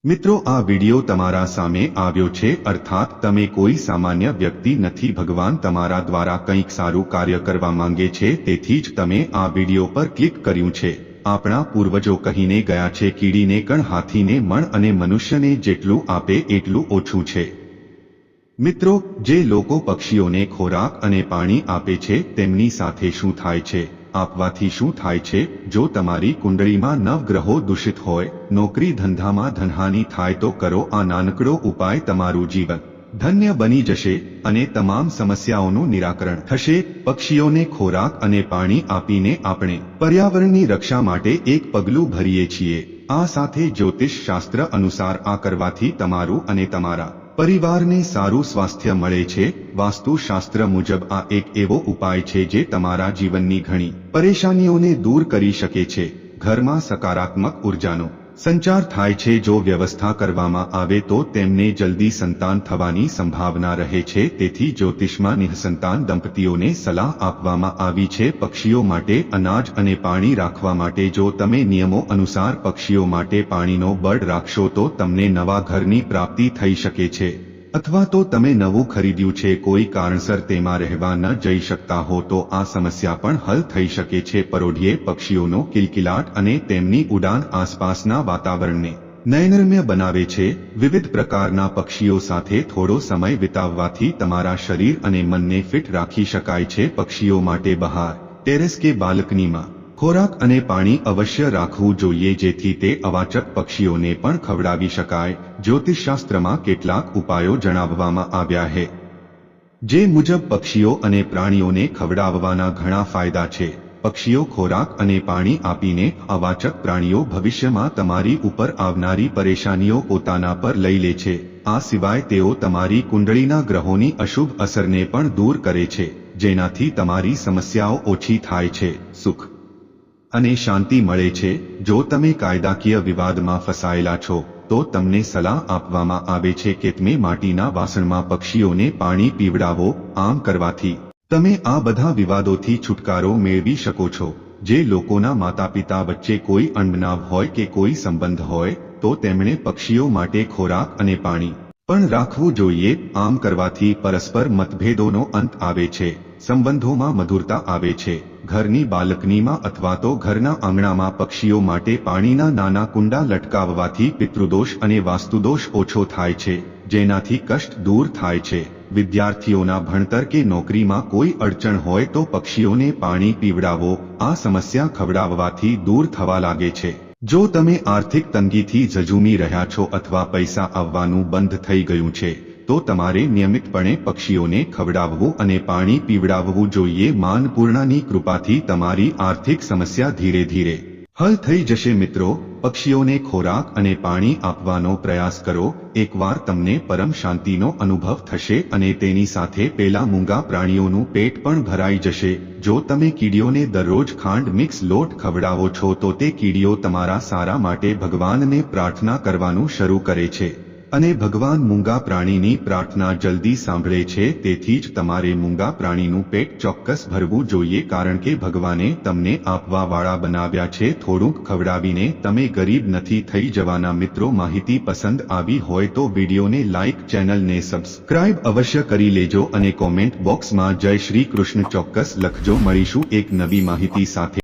મિત્રો, આ વિડિયો તમારા સામે આવ્યો છે, અર્થાત તમે કોઈ સામાન્ય વ્યક્તિ નથી. ભગવાન તમારા દ્વારા કંઈક સારું કાર્ય કરવા માંગે છે, તેથી જ તમે આ વિડિયો પર ક્લિક કર્યું છે. આપણા પૂર્વજો કહીને ગયા છે, કીડીને કણ, હાથીને મણ અને મનુષ્યને જેટલું આપે એટલું ઓછું છે. મિત્રો, જે લોકો પક્ષીઓને ખોરાક અને પાણી આપે છે તેમની સાથે શું થાય છે, આપવાથી શું થાય છે? જો તમારી કુંડળીમાં નવગ્રહો દૂષિત હોય, નોકરી ધંધામાં ધનહાનિ થાય તો કરો આ નાનકડો ઉપાય. તમારું જીવન ધન્ય બની જશે અને તમામ સમસ્યાઓનું નિરાકરણ થશે. પક્ષીઓને ખોરાક અને પાણી આપીને આપણે પર્યાવરણની રક્ષા માટે એક પગલું ભરીએ છીએ. આ સાથે જ્યોતિષ શાસ્ત્ર અનુસાર આ કરવાથી તમારું અને તમારા પરિવારને સારું સ્વાસ્થ્ય મળે છે. વાસ્તુશાસ્ત્ર મુજબ આ એક એવો ઉપાય છે જે તમારા જીવનની ઘણી પરેશાનીઓને દૂર કરી શકે છે. ઘરમાં સકારાત્મક ઉર્જાનો સંચાર થાય છે. જો વ્યવસ્થા કરવામાં આવે તો તેમને જલ્દી સંતાન થવાની સંભાવના રહે છે. તેથી જ્યોતિષમાં નિઃસંતાન દંપતીઓને સલાહ આપવામાં આવી છે. પક્ષીઓ માટે અનાજ અને પાણી રાખવા માટે જો તમે નિયમો અનુસાર પક્ષીઓ માટે પાણીનો બળ રાખશો તો તમને નવા ઘરની પ્રાપ્તિ થઈ શકે છે. અથવા તો તમે નવું ખરીદ્યું છે, કોઈ કારણસર તેમાં રહેવા ન જઈ શકતા હો તો આ સમસ્યા પણ હલ થઈ શકે છે. પરોઢિયે પક્ષીઓનો કિલકિલાટ અને તેમની ઉડાન આસપાસના વાતાવરણને નયનરમ્ય બનાવે છે. વિવિધ પ્રકારના પક્ષીઓ સાથે થોડો સમય વિતાવવાથી તમારા શરીર અને મનને ફિટ રાખી શકાય છે. પક્ષીઓ માટે બહાર, ટેરેસ કે બાલ્કનીમાં ખોરાક અને પાણી અવશ્ય રાખવું જોઈએ, જેથી તે અવાચક પક્ષીઓને પણ ખવડાવી શકાય. જ્યોતિષશાસ્ત્રમાં કેટલાક ઉપાયો જણાવવામાં આવ્યા છે, જે મુજબ પક્ષીઓ અને પ્રાણીઓને ખવડાવવાના ઘણા ફાયદા છે. પક્ષીઓ ખોરાક અને પાણી આપીને અવાચક પ્રાણીઓ ભવિષ્યમાં તમારી ઉપર આવનારી પરેશાનીઓ પોતાના પર લઈ લે છે. આ સિવાય તેઓ તમારી કુંડળીના ગ્રહોની અશુભ અસરને પણ દૂર કરે છે, જેનાથી તમારી સમસ્યાઓ ઓછી થાય છે, સુખ અને શાંતિ મળે છે. જો તમે કાયદાકીય વિવાદમાં ફસાયેલા છો તો તમને સલાહ આપવામાં આવે છે કે તમે માટીના વાસણમાં પક્ષીઓને પાણી પીવડાવો. આમ કરવાથી તમે આ બધા વિવાદોથી છુટકારો મેળવી શકો છો. જે લોકોના માતાપિતા વચ્ચે કોઈ અણબનાવ હોય કે કોઈ સંબંધ હોય તો તેમણે પક્ષીઓ માટે ખોરાક અને પાણી પણ રાખવું જોઈએ. આમ કરવાથી પરસ્પર મતભેદોનો અંત આવે છે, સંબંધોમાં મધુરતા આવે છે. ઘરની બાલ્કનીમાં અથવા તો ઘરના આંગણામાં પક્ષીઓ માટે પાણીના નાના કુંડા લટકાવવાથી પિતૃદોષ અને વાસ્તુદોષ ઓછો થાય છે, જેનાથી કષ્ટ દૂર થાય છે. વિદ્યાર્થીઓના ભણતર કે નોકરીમાં કોઈ અડચણ હોય તો પક્ષીઓને પાણી પીવડાવો. આ સમસ્યા ખવડાવવાથી દૂર થવા લાગે છે. જો તમે આર્થિક તંગીથી ઝઝૂમી રહ્યા છો અથવા પૈસા આવવાનું બંધ થઈ ગયું છે તો તમારે નિયમિતપણે પક્ષીઓને ખવડાવવું અને પાણી પીવડાવવું જોઈએ. માનપૂર્ણાની કૃપાથી તમારી આર્થિક સમસ્યા ધીરે ધીરે હલ થઈ જશે. મિત્રો, પક્ષીઓને ખોરાક અને પાણી આપવાનો પ્રયાસ કરો. એકવાર તમને પરમ શાંતિનો અનુભવ થશે અને તેની સાથે પેલા મૂંગા પ્રાણીઓનું પેટ પણ ભરાઈ જશે. જો તમે કીડીઓને દરરોજ ખાંડ મિક્સ લોટ ખવડાવો છો તો તે કીડીઓ તમારા સારા માટે ભગવાનને પ્રાર્થના કરવાનું શરૂ કરે છે અને ભગવાન મૂંગા પ્રાણીની પ્રાર્થના જલ્દી સાંભળે છે. તેથી જ તમારે મૂંગા પ્રાણીનું પેટ ચોક્કસ ભરવું જોઈએ, કારણ કે ભગવાને તમને આપવાવાળા બનાવ્યા છે. થોડુંક ખવડાવીને તમે ગરીબ નથી થઈ જવાના. મિત્રો, માહિતી પસંદ આવી હોય તો વિડીયોને લાઇક, ચેનલને સબસ્ક્રાઇબ અવશ્ય કરી લેજો અને કોમેન્ટ બોક્સમાં જય શ્રી કૃષ્ણ ચોક્કસ લખજો. મળીશું એક નવી માહિતી સાથે.